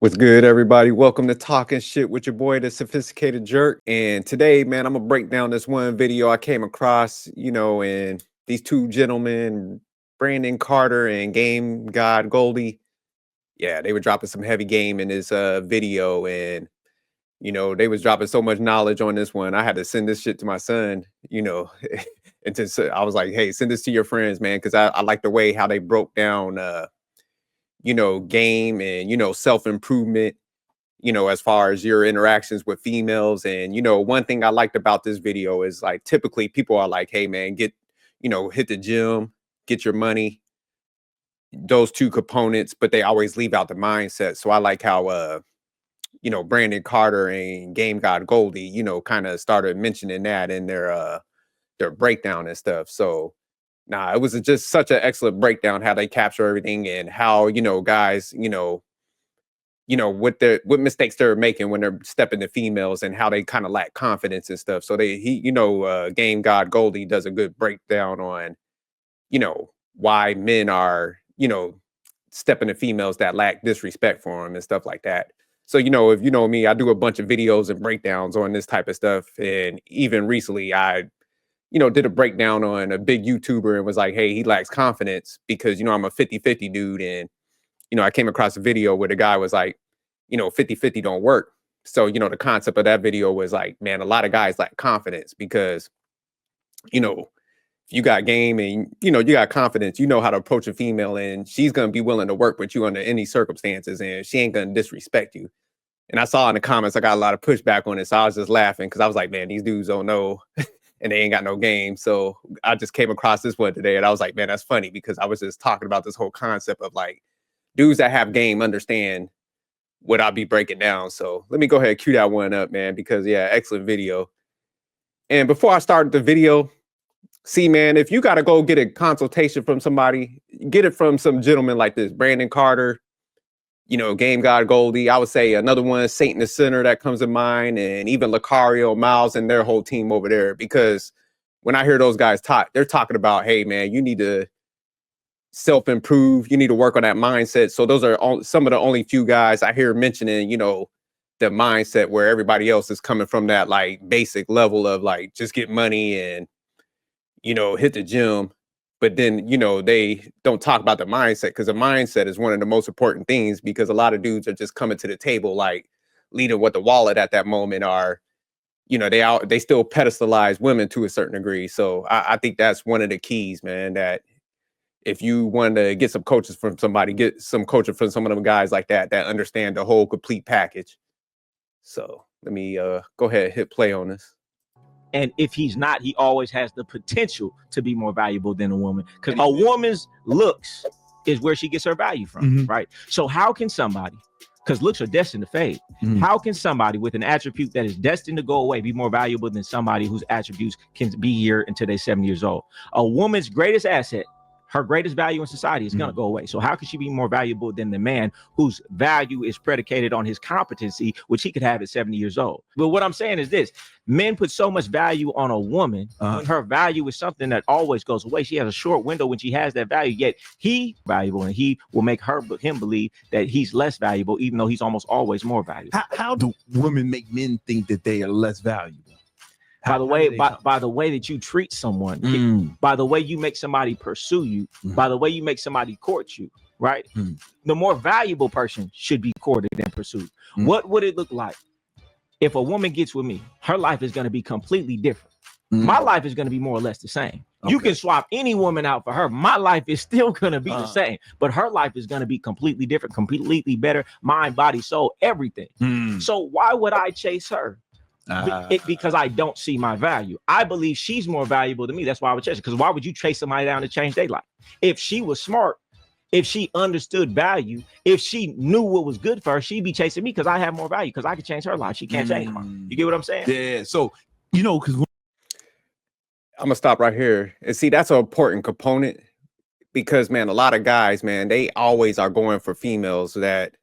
What's good, everybody? Welcome to Talking Shit with your boy, the Sophisticated Jerk. And today, man, I'm gonna break down this one video I came across, and these two gentlemen, Brandon Carter and Game God Goldie. Yeah, they were dropping some heavy game in this video, and they was dropping so much knowledge on this one. I had to send this shit to my son, I was like, hey, send this to your friends, man, because I like the way how they broke down game and self-improvement, as far as your interactions with females. And, one thing I liked about this video is like typically people are like, hey man, hit the gym, get your money, those two components, but they always leave out the mindset. So I like how Brandon Carter and Game God Goldie, kind of started mentioning that in their breakdown and stuff. So it was just such an excellent breakdown how they capture everything and how, guys, what mistakes they're making when they're stepping to females and how they kind of lack confidence and stuff. So Game God Goldie does a good breakdown on, why men are, stepping to females that lack disrespect for them and stuff like that. So, if you know me, I do a bunch of videos and breakdowns on this type of stuff. And even recently I did a breakdown on a big YouTuber and was like, hey, he lacks confidence because, I'm a 50-50 dude. And, I came across a video where the guy was like, 50-50 don't work. So, the concept of that video was like, man, a lot of guys lack confidence because, if you got game and, you got confidence, you know how to approach a female and she's going to be willing to work with you under any circumstances and she ain't going to disrespect you. And I saw in the comments, I got a lot of pushback on it. So I was just laughing because I was like, man, these dudes don't know and they ain't got no game. So I just came across this one today and I was like, man, that's funny because I was just talking about this whole concept of like dudes that have game understand what I'll be breaking down. So let me go ahead and cue that one up, man, because yeah, excellent video. And before I start the video, see, man, if you got to go get a consultation from somebody, get it from some gentleman like this, Brandon Carter, Game God Goldie. I would say another one, Satan the Sinner, that comes to mind, and even Lucario, Miles, and their whole team over there. Because when I hear those guys talk, they're talking about, hey, man, you need to self-improve. You need to work on that mindset. So those are some of the only few guys I hear mentioning, the mindset where everybody else is coming from that like basic level of like just get money and, hit the gym. But then, they don't talk about the mindset because the mindset is one of the most important things because a lot of dudes are just coming to the table like leading with the wallet at that moment are, they still pedestalize women to a certain degree. So I think that's one of the keys, man, that if you want to get some coaches from somebody, get some coaching from some of them guys like that understand the whole complete package. So let me go ahead and hit play on this. And if he's not, he always has the potential to be more valuable than a woman because a woman's looks is where she gets her value from, right? So how can somebody, because looks are destined to fade, how can somebody with an attribute that is destined to go away be more valuable than somebody whose attributes can be here until they're 70 years old? A woman's greatest asset, her greatest value in society is going to go away. So how could she be more valuable than the man whose value is predicated on his competency, which he could have at 70 years old? But what I'm saying is this: men put so much value on a woman when her value is something that always goes away. She has a short window when she has that value, yet he valuable and he will make him believe that he's less valuable, even though he's almost always more valuable. How do women make men think that they are less valuable? By the way that you treat someone, by the way you make somebody pursue you, by the way you make somebody court you, right? The more valuable person should be courted and pursued. What would it look like if a woman gets with me? Her life is going to be completely different. My life is going to be more or less the same. You can swap any woman out for her. My life is still going to be the same, but her life is going to be completely different, completely better, mind, body, soul, everything. So why would I chase her? Because I don't see my value. I believe she's more valuable to me. That's why I would chase her. Because why would you chase somebody down to change their life? If she was smart, if she understood value, if she knew what was good for her, she'd be chasing me because I have more value, because I could change her life. She can't change mine. You get what I'm saying? Yeah. So, because I'm gonna stop right here and see that's an important component because, man, a lot of guys, man, they always are going for females that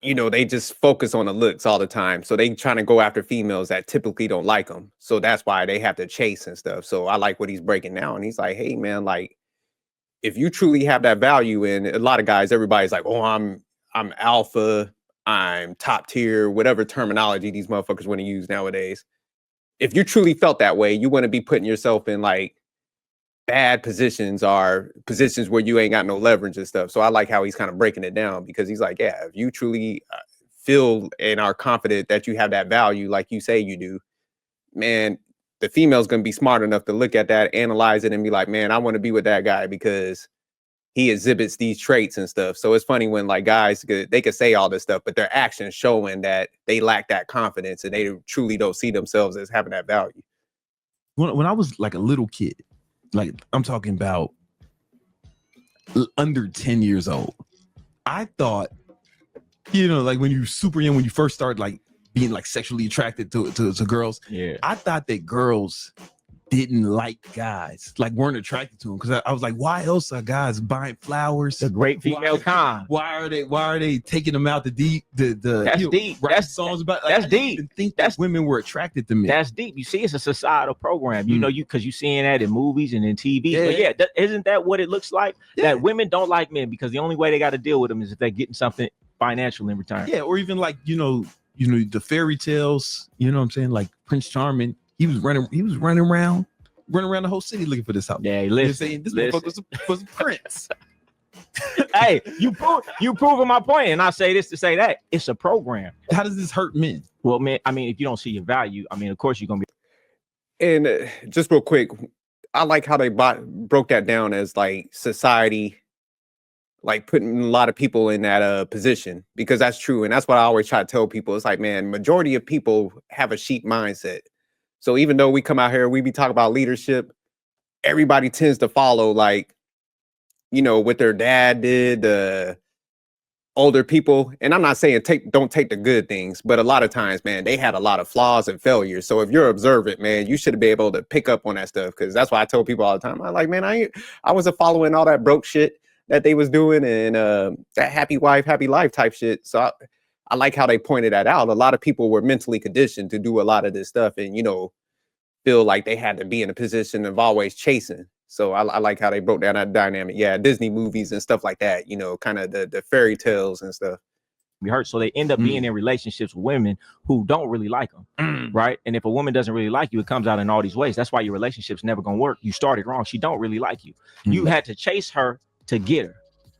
they just focus on the looks all the time. So they trying to go after females that typically don't like them. So that's why they have to chase and stuff. So I like what he's breaking down. He's like, hey, man, like if you truly have that value, and a lot of guys, everybody's like, oh, I'm alpha, I'm top tier, whatever terminology these motherfuckers want to use nowadays. If you truly felt that way, you wouldn't be putting yourself in like bad positions or positions where you ain't got no leverage and stuff. So I like how he's kind of breaking it down, because he's like, yeah, if you truly feel and are confident that you have that value, like you say you do, man, the female's going to be smart enough to look at that, analyze it, and be like, man, I want to be with that guy because he exhibits these traits and stuff. So it's funny when like guys, they could say all this stuff, but their actions showing that they lack that confidence and they truly don't see themselves as having that value. When I was like a little kid, like I'm talking about under 10 years old, I thought, like when you're super young, when you first start like being like sexually attracted to girls, I thought that girls didn't like guys, like weren't attracted to them, because I was like, why else are guys buying flowers? The great female con. Why are they taking them out the that's deep. That's songs about like, that's I didn't deep. even think that women were attracted to men. That's deep. You see, it's a societal program. You know, because you seeing that in movies and in TV. But isn't that what it looks like? That women don't like men because the only way they got to deal with them is if they're getting something financial in return. Yeah, or even like the fairy tales. You know what I'm saying? Like Prince Charming. He was running around the whole city looking for this house. Yeah, listen, saying this motherfucker was a prince. Hey, you proving my point, and I say this to say that it's a program. How does this hurt men? Well, man, I mean, if you don't see your value, I mean, of course you're gonna be. And just real quick, I like how they broke that down as like society, like putting a lot of people in that position, because that's true, and that's what I always try to tell people. It's like, man, majority of people have a sheep mindset. So even though we come out here, we be talking about leadership, everybody tends to follow like, what their dad did, the older people. And I'm not saying don't take the good things, but a lot of times, man, they had a lot of flaws and failures. So if you're observant, man, you should be able to pick up on that stuff. Because that's why I tell people all the time. I'm like, man, I wasn't following all that broke shit that they was doing and that happy wife, happy life type shit. So I like how they pointed that out. A lot of people were mentally conditioned to do a lot of this stuff and, feel like they had to be in a position of always chasing. So I like how they broke down that dynamic. Yeah, Disney movies and stuff like that, kind of the fairy tales and stuff. Be hurt. So they end up being in relationships with women who don't really like them, right? And if a woman doesn't really like you, it comes out in all these ways. That's why your relationship's never going to work. You started wrong. She don't really like you. You had to chase her to get her,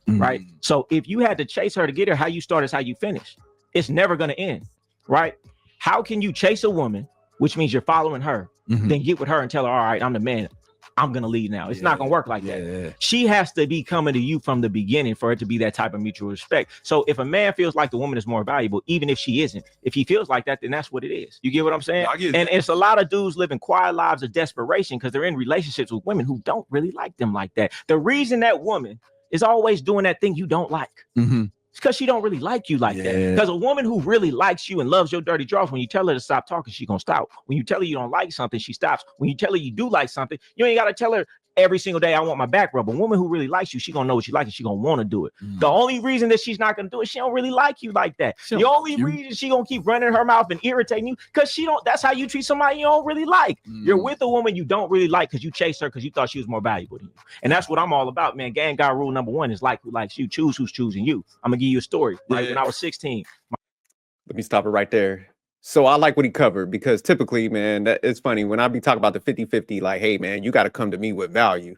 right? So if you had to chase her to get her, how you start is how you finish. It's never going to end, right? How can you chase a woman, which means you're following her, then get with her and tell her, all right, I'm the man. I'm going to lead now. It's not going to work like that. She has to be coming to you from the beginning for it to be that type of mutual respect. So if a man feels like the woman is more valuable, even if she isn't, if he feels like that, then that's what it is. You get what I'm saying? And it's a lot of dudes living quiet lives of desperation because they're in relationships with women who don't really like them like that. The reason that woman is always doing that thing you don't like. It's because she don't really like you like that. Because a woman who really likes you and loves your dirty draws, when you tell her to stop talking, she gonna stop. When you tell her you don't like something, she stops. When you tell her you do like something, you ain't gotta tell her every single day, I want my back rub. A woman who really likes you, she gonna know what you like and she gonna want to do it. The only reason that she's not gonna do it, she don't really like you like that. The only reason she gonna keep running her mouth and irritating you, because that's how you treat somebody you don't really like. You're with a woman you don't really like because you chased her because you thought she was more valuable than you. And that's what I'm all about, man. Gang guy rule number 1 is like who likes you. Choose who's choosing you. I'm gonna give you a story. Right when I was 16. Let me stop it right there. So I like what he covered, because typically, man, it's funny when I be talking about the 50-50, like, hey, man, you got to come to me with value.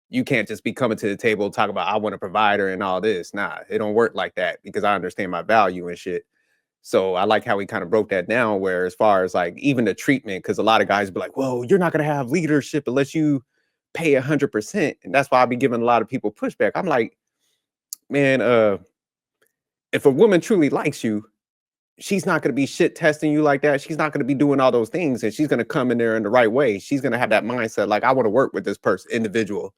You can't just be coming to the table talk about I want a provider and all this. Nah, it don't work like that, because I understand my value and shit. So I like how he kind of broke that down, where as far as like even the treatment, because a lot of guys be like, well, you're not going to have leadership unless you pay 100%. And that's why I be giving a lot of people pushback. I'm like, man, if a woman truly likes you, she's not going to be shit testing you like that. She's not going to be doing all those things. And she's going to come in there in the right way. She's going to have that mindset. Like, I want to work with this person, individual.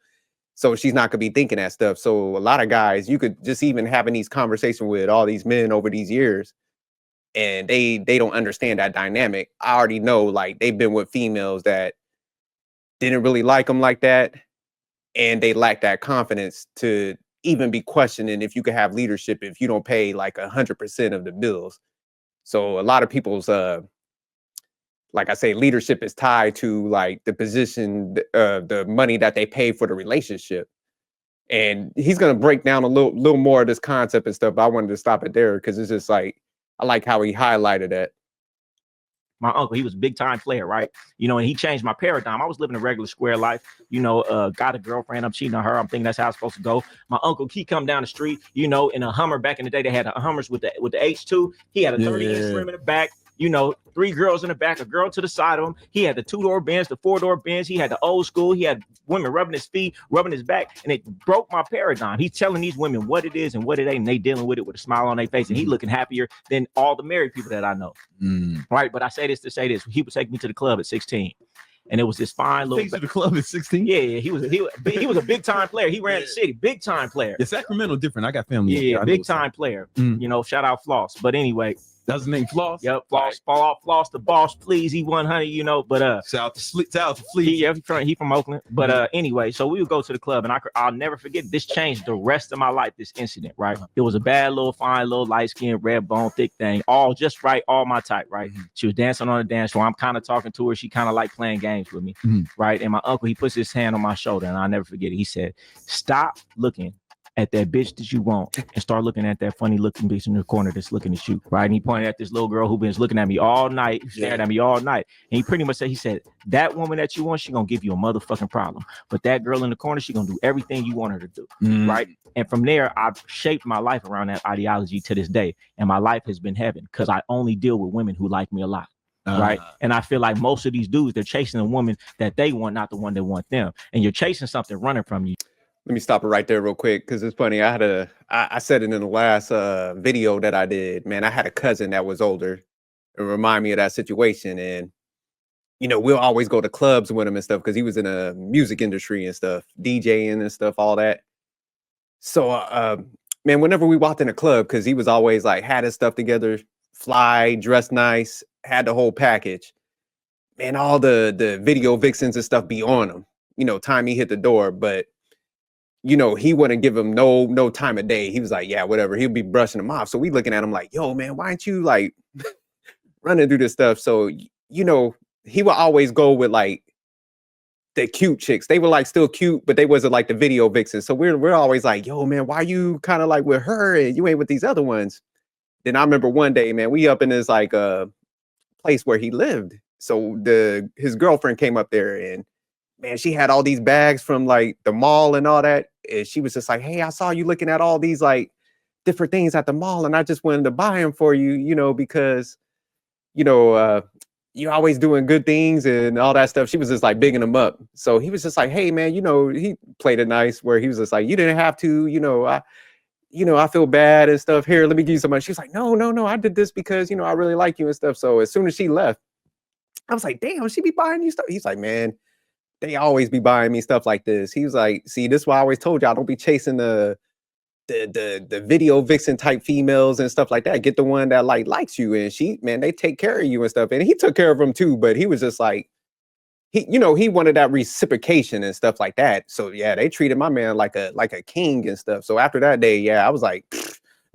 So she's not going to be thinking that stuff. So a lot of guys, you could just even having these conversations with all these men over these years, and they don't understand that dynamic. I already know, like, they've been with females that didn't really like them like that. And they lack that confidence to even be questioning if you could have leadership if you don't pay like 100% of the bills. So a lot of people's, like I say, leadership is tied to like the position, the money that they pay for the relationship. And he's gonna break down a little more of this concept and stuff. But I wanted to stop it there because it's just like I like how he highlighted that. My uncle, he was a big time player, right? You know, and he changed my paradigm. I was living a regular square life, you know, got a girlfriend, I'm cheating on her. I'm thinking that's how it's supposed to go. My uncle, he come down the street, you know, in a Hummer. Back in the day, they had Hummers with the H2. He had a 30-inch rim in the back, you know, 3 girls in the back, a girl to the side of him. He had the 2-door Benz, the 4-door Benz. He had the old school. He had women rubbing his feet, rubbing his back, and it broke my paradigm. He's telling these women what it is and what it ain't, and they dealing with it with a smile on their face, and he looking happier than all the married people that I know. Right, but I say this to say this: he would take me to the club at 16, and it was this fine little. To the club at 16. Yeah, he was a big time player. He ran the city, big time player. Yeah, Sacramento different. I got family. Yeah, big time player. You know, shout out Floss. But anyway. That's his name, Floss. Yep, Floss, Floss the boss, please. He 100, you know. But shout out to Fleet. Yeah, he from Oakland. But anyway, so we would go to the club, and I'll never forget. This changed the rest of my life. This incident, right? It was a bad little, fine little, light skin, red bone, thick thing, all just right, all my type, right? She was dancing on the dance floor. I'm kind of talking to her. She kind of like playing games with me, right? And my uncle, he puts his hand on my shoulder, and I'll never forget it. He said, "Stop looking at that bitch that you want and start looking at that funny looking bitch in the corner that's looking at you," right? And he pointed at this little girl who been looking at me all night, staring at me all night. And he pretty much said, he said, that woman that you want, she gonna give you a motherfucking problem. But that girl in the corner, she gonna do everything you want her to do, right? And from there, I've shaped my life around that ideology to this day. And my life has been heaven because I only deal with women who like me a lot. Right. And I feel like most of these dudes, they're chasing a woman that they want, not the one that want them. And you're chasing something running from you. Let me stop it right there real quick because it's funny. I said it in the last video that I did. Man, I had a cousin that was older and remind me of that situation. And, you know, we'll always go to clubs with him and stuff because he was in a music industry and stuff, DJing and stuff, all that. So, man, whenever we walked in a club, because he was always like had his stuff together, fly, dressed nice, had the whole package. Man, all the video vixens and stuff be on him, you know, time he hit the door. But you know, he wouldn't give him no time of day. He was like, yeah, whatever. He'll be brushing him off. So we looking at him like, yo, man, why aren't you like running through this stuff? So, you know, he would always go with like the cute chicks. They were like still cute, but they wasn't like the video vixens. So we're always like, yo, man, why you kind of like with her and you ain't with these other ones? Then I remember one day, man, we up in this like place where he lived. So his girlfriend came up there and man, she had all these bags from like the mall and all that. And she was just like, hey, I saw you looking at all these like different things at the mall. And I just wanted to buy them for you, you know, because, you know, you're always doing good things and all that stuff. She was just like bigging him up. So he was just like, hey, man, you know, he played it nice where he was just like, you didn't have to, you know, I feel bad and stuff. Here, let me give you some money. She was like, no, I did this because, you know, I really like you and stuff. So as soon as she left, I was like, damn, she be buying you stuff. He's like, man, they always be buying me stuff like this. He was like, see, this is why I always told y'all, don't be chasing the video vixen type females and stuff like that. Get the one that like likes you. And she, man, they take care of you and stuff. And he took care of them too, but he was just like, he wanted that reciprocation and stuff like that. So yeah, they treated my man like a king and stuff. So after that day, yeah, I was like,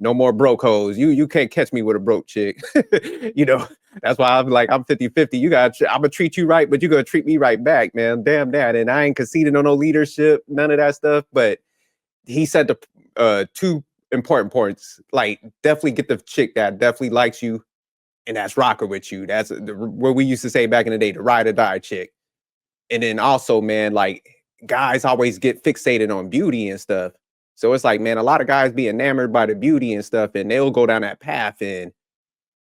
no more broke hoes. You can't catch me with a broke chick. You know, that's why I'm like, I'm 50-50. I'm gonna treat you right, but you're gonna treat me right back, man. Damn that. And I ain't conceding on no leadership, none of that stuff. But he said the 2 important points, like definitely get the chick that definitely likes you and that's rocker with you. That's what we used to say back in the day, the ride or die chick. And then also, man, like guys always get fixated on beauty and stuff. So it's like, man, a lot of guys be enamored by the beauty and stuff, and they'll go down that path, and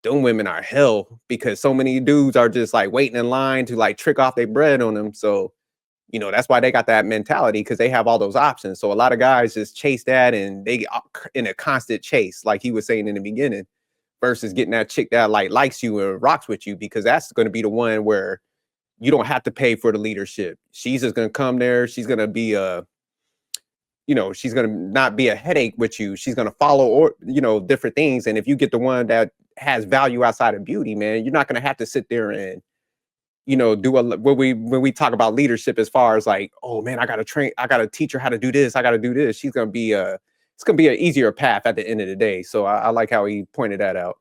them women are hell because so many dudes are just like waiting in line to like trick off their bread on them. So, you know, that's why they got that mentality because they have all those options. So a lot of guys just chase that and they get in a constant chase, like he was saying in the beginning, versus getting that chick that like likes you and rocks with you, because that's going to be the one where you don't have to pay for the leadership. She's just going to come there. She's going to be she's going to not be a headache with you. She's going to follow, or, you know, different things. And if you get the one that has value outside of beauty, man, you're not going to have to sit there and, you know, when we talk about leadership as far as like, oh man, I got to teach her how to do this. I got to do this. She's going to be it's going to be an easier path at the end of the day. So I like how he pointed that out.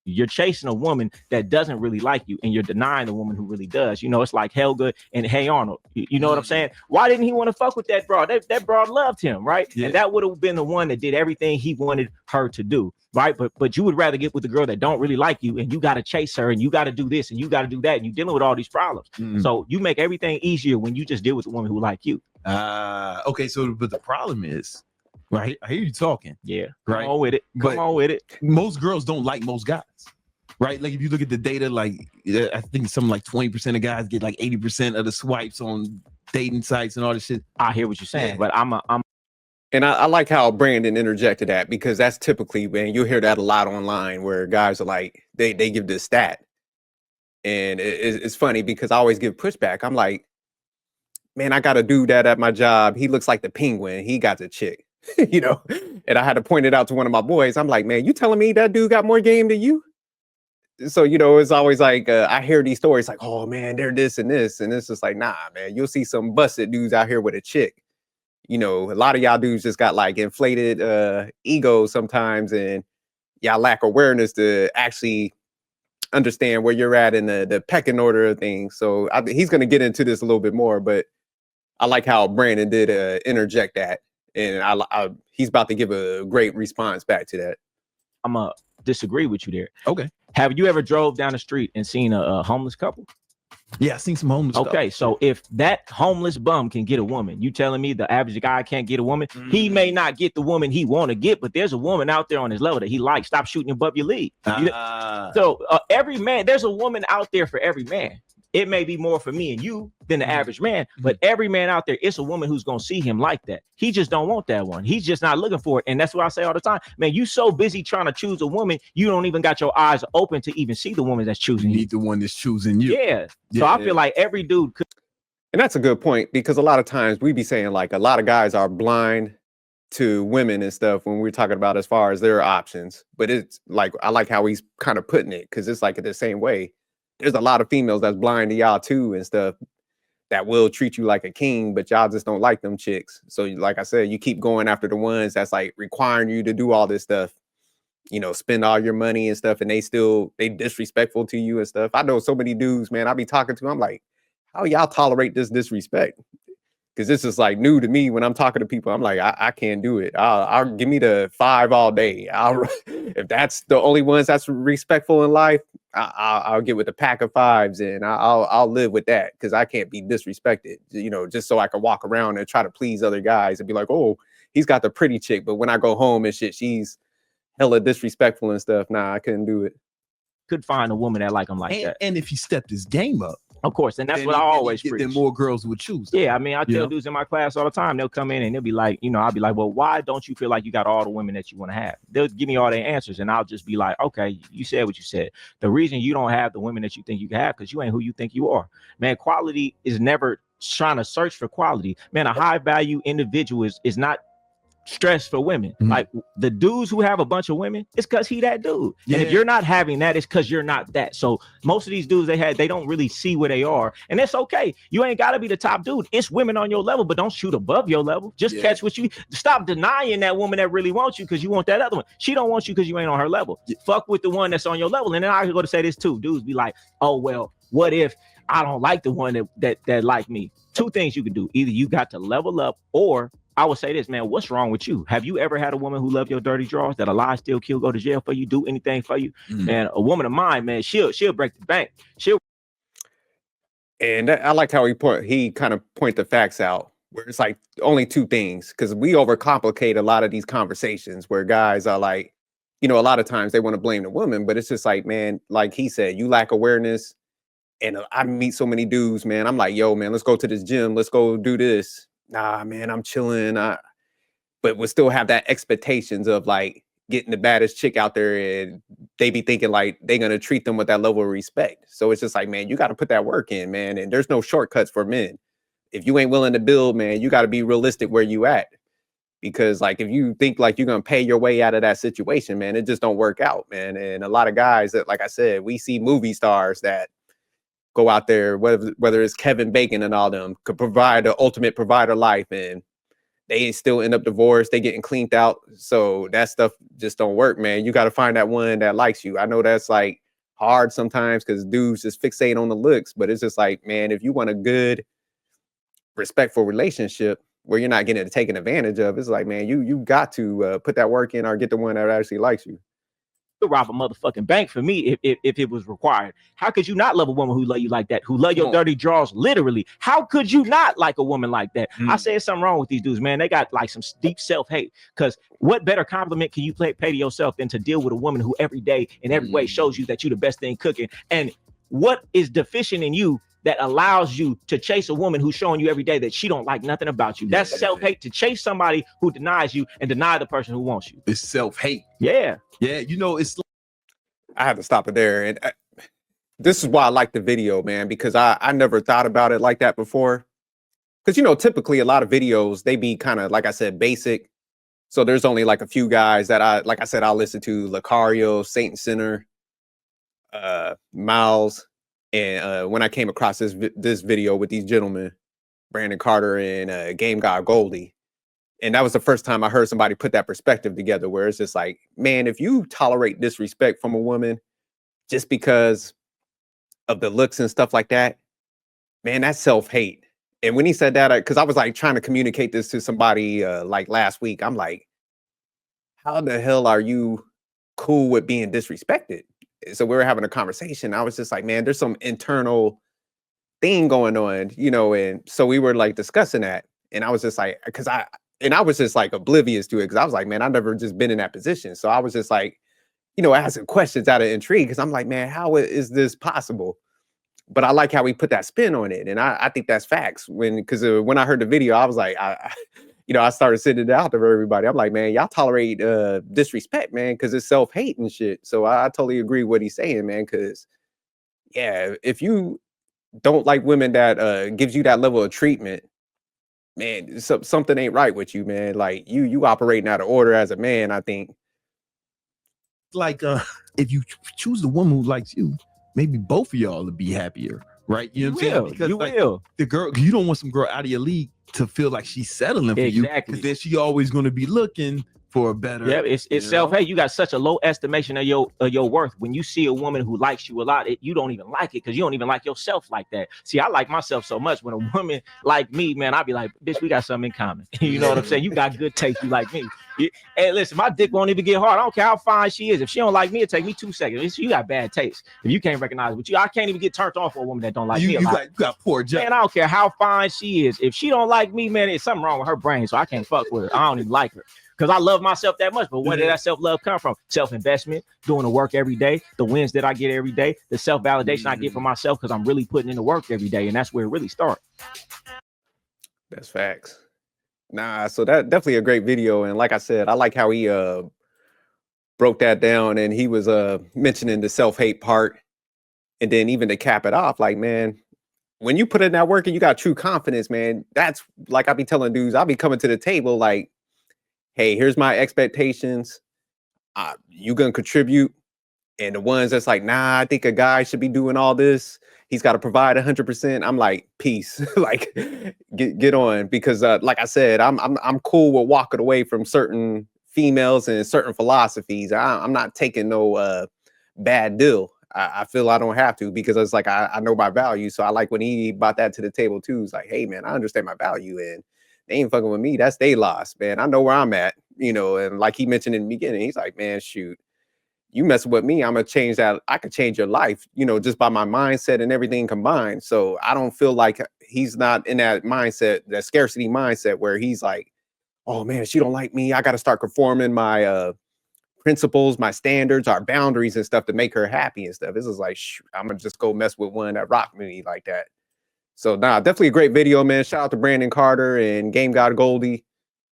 You're chasing a woman that doesn't really like you, and you're denying the woman who really does. You know, it's like Helga and Hey Arnold. You know what I'm saying? Why didn't he want to fuck with that broad? That broad loved him, right? Yeah. And that would have been the one that did everything he wanted her to do, right? But you would rather get with the girl that don't really like you, and you got to chase her, and you got to do this, and you got to do that, and you're dealing with all these problems. So you make everything easier when you just deal with the woman who like you. Okay. So, but the problem is, right? I hear you talking. Yeah. Right. Come on with it. Come on with it. Most girls don't like most guys. Right. Like if you look at the data, like I think something like 20% of guys get like 80% of the swipes on dating sites and all this shit. I hear what you're saying, but and I like how Brandon interjected that, because that's typically, man, you'll hear that a lot online where guys are like, they give this stat. And it's funny because I always give pushback. I'm like, man, I got a dude that at my job. He looks like the penguin. He got the chick, you know, and I had to point it out to one of my boys. I'm like, man, you telling me that dude got more game than you? So, you know, it's always like, I hear these stories like, oh man, they're this and this. And it's just like, nah, man, you'll see some busted dudes out here with a chick. You know, a lot of y'all dudes just got like inflated egos sometimes, and y'all lack awareness to actually understand where you're at in the pecking order of things. So he's going to get into this a little bit more, but I like how Brandon did interject that, and he's about to give a great response back to that. I'm going to disagree with you there. Okay. Have you ever drove down the street and seen a homeless couple? Yeah, I seen some homeless. Okay, so if that homeless bum can get a woman, you telling me the average guy can't get a woman? He may not get the woman he want to get, but there's a woman out there on his level that he likes. Stop shooting above your league. So every man, there's a woman out there for every man. It may be more for me and you than the average man, but every man out there, it's a woman who's going to see him like that. He just don't want that one. He's just not looking for it. And that's what I say all the time, man, you so busy trying to choose a woman, you don't even got your eyes open to even see the woman that's choosing you. Need the one that's choosing you. Yeah. So I feel like every dude could. And that's a good point, because a lot of times we be saying like a lot of guys are blind to women and stuff when we're talking about as far as their options. But it's like, I like how he's kind of putting it, because it's like the same way. There's a lot of females that's blind to y'all too and stuff that will treat you like a king, but y'all just don't like them chicks. So like I said, you keep going after the ones that's like requiring you to do all this stuff, you know, spend all your money and stuff, and they disrespectful to you and stuff. I know so many dudes, man, I be talking to, I'm like, how y'all tolerate this disrespect? Because this is like new to me when I'm talking to people. I'm like, I can't do it. I'll give me the 5 all day. If that's the only ones that's respectful in life, I'll get with a pack of 5s, and I'll live with that, because I can't be disrespected, you know, just so I can walk around and try to please other guys and be like, oh, he's got the pretty chick, but when I go home and shit, she's hella disrespectful and stuff. Nah, I couldn't do it. Could find a woman that like him like that. And if he stepped his game up, of course, and that's what I always preach. Then more girls would choose. Yeah, I mean, I tell dudes in my class all the time, they'll come in and they'll be like, you know, I'll be like, well, why don't you feel like you got all the women that you want to have? They'll give me all their answers, and I'll just be like, okay, you said what you said. The reason you don't have the women that you think you can have, because you ain't who you think you are. Man, quality is never trying to search for quality. Man, a high value individual is not stress for women. Like the dudes who have a bunch of women, it's because he that dude. And if you're not having that, it's because you're not that. So most of these dudes they don't really see where they are, and it's okay. You ain't got to be the top dude. It's women on your level, but don't shoot above your level. Just catch what you. Stop denying that woman that really wants you because you want that other one. She don't want you because you ain't on her level. Fuck with the one that's on your level. And then I go to say this too. Dudes be like, oh well, what if I don't like the one that like me? 2 things you can do. Either you got to level up, or I would say this, man, what's wrong with you? Have you ever had a woman who loved your dirty drawers, that a lie, steal, kill, go to jail for you, do anything for you? Man, a woman of mine, man, she'll break the bank. And I like how he kind of point the facts out, where it's like only 2 things, because we overcomplicate a lot of these conversations where guys are like, you know, a lot of times they want to blame the woman, but it's just like, man, like he said, you lack awareness. And I meet so many dudes, man. I'm like, yo, man, let's go to this gym. Let's go do this. Nah, man, I'm chilling. But we'll still have that expectations of like getting the baddest chick out there, and they be thinking like they're going to treat them with that level of respect. So it's just like, man, you got to put that work in, man. And there's no shortcuts for men. If you ain't willing to build, man, you got to be realistic where you at. Because like, if you think like you're going to pay your way out of that situation, man, it just don't work out, man. And a lot of guys that, like I said, we see movie stars that go out there, whether it's Kevin Bacon and all them, could provide the ultimate provider life, and they still end up divorced. They getting cleaned out. So that stuff just don't work, man. You got to find that one that likes you. I know that's like hard sometimes because dudes just fixate on the looks, but it's just like, man, if you want a good, respectful relationship where you're not getting taken advantage of, it's like, man, you got to put that work in or get the one that actually likes you. To rob a motherfucking bank for me if it was required. How could you not love a woman who love you like that, who love your dirty drawers literally? How could you not like a woman like that? I say something wrong with these dudes, man. They got like some deep self-hate, because what better compliment can you pay to yourself than to deal with a woman who every day in every way shows you that you're the best thing cooking? And what is deficient in you that allows you to chase a woman who's showing you every day that she don't like nothing about you? That's self-hate, to chase somebody who denies you and deny the person who wants you. It's self-hate. Yeah. Yeah, you know, it's. I have to stop it there. And this is why I like the video, man, because I never thought about it like that before. Because, you know, typically a lot of videos, they be kind of, like I said, basic. So there's only like a few guys that I'll listen to: Lucario, Saint Center, Miles. And when I came across this video with these gentlemen, Brandon Carter and Game God Goldie, and that was the first time I heard somebody put that perspective together, where it's just like, man, if you tolerate disrespect from a woman just because of the looks and stuff like that, man, that's self-hate. And when he said that, because I was like trying to communicate this to somebody like last week, I'm like, how the hell are you cool with being disrespected? So we were having a conversation. I was just like, man, there's some internal thing going on, you know? And so we were like discussing that. And I was just like, I was just like oblivious to it, because I was like, man, I've never just been in that position. So I was just like, you know, asking questions out of intrigue, because I'm like, man, how is this possible? But I like how we put that spin on it. And I think that's facts. Because when I heard the video, I was like, I started sending it out to everybody. I'm like, man, y'all tolerate disrespect, man, because it's self-hate and shit. So I totally agree with what he's saying, man, because, yeah, if you don't like women that gives you that level of treatment, man, something ain't right with you, man. Like you operating out of order as a man, I think. Like if you choose the woman who likes you, maybe both of y'all will be happier, right? You know what I'm saying? Because you will. The girl, you don't want some girl out of your league to feel like she's settling for you, because then she always going to be looking for a better. Yeah, it's self-hate. You got such a low estimation of your worth. When you see a woman who likes you a lot, you don't even like it, because you don't even like yourself like that. See, I like myself so much. When a woman like me, man, I'd be like, bitch, we got something in common. You know what I'm saying? You got good taste. You like me. Hey, listen, my dick won't even get hard. I don't care how fine she is. If she don't like me, it take me 2 seconds. You got bad taste. If you can't recognize it with you, I can't even get turned on for a woman that don't like me. You got poor judgment. Man, I don't care how fine she is. If she don't like me, man, there's something wrong with her brain. So I can't fuck with her. I don't even like her, because I love myself that much. But where did that self-love come from? Self-investment, doing the work every day, the wins that I get every day, the self-validation I get from myself, because I'm really putting in the work every day. And that's where it really starts. That's facts. Nah, so that definitely a great video. And like I said, I like how he broke that down, and he was mentioning the self-hate part. And then even to cap it off, like, man, when you put in that work and you got true confidence, man, that's like I be telling dudes, I'll be coming to the table like, hey, here's my expectations. You gonna contribute. And the ones that's like, nah, I think a guy should be doing all this. He's got to provide 100%. I'm like, peace. Like, get on, because like I said, I'm cool with walking away from certain females and certain philosophies. I'm not taking no bad deal. I feel I don't have to, because it's like I know my value. So I like when he brought that to the table too. It's like, hey man, I understand my value, and they ain't fucking with me. That's they loss, man. I know where I'm at, you know. And like he mentioned in the beginning, he's like, man, shoot, you messing with me, I'm gonna change that. I could change your life, you know, just by my mindset and everything combined. So I don't feel like he's not in that mindset, that scarcity mindset, where he's like, oh man, she don't like me, I got to start conforming my principles, my standards, our boundaries and stuff to make her happy and stuff. This is like, I'm gonna just go mess with one that rocked me like that. So nah, definitely a great video, man. Shout out to Brandon Carter and Game God Goldie.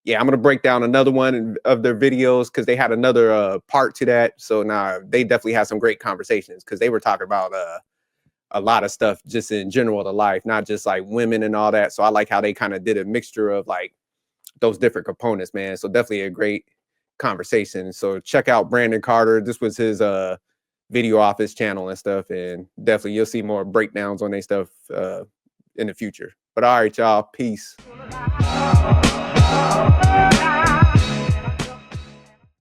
Yeah, I'm gonna break down another one of their videos, because they had another part to that. So now they definitely had some great conversations, because they were talking about a lot of stuff just in general to life, not just like women and all that. So I like how they kind of did a mixture of like those different components, man. So definitely a great conversation. So check out Brandon Carter. This was his video off his channel and stuff, and definitely you'll see more breakdowns on their stuff in the future. But all right, y'all, peace. Peace.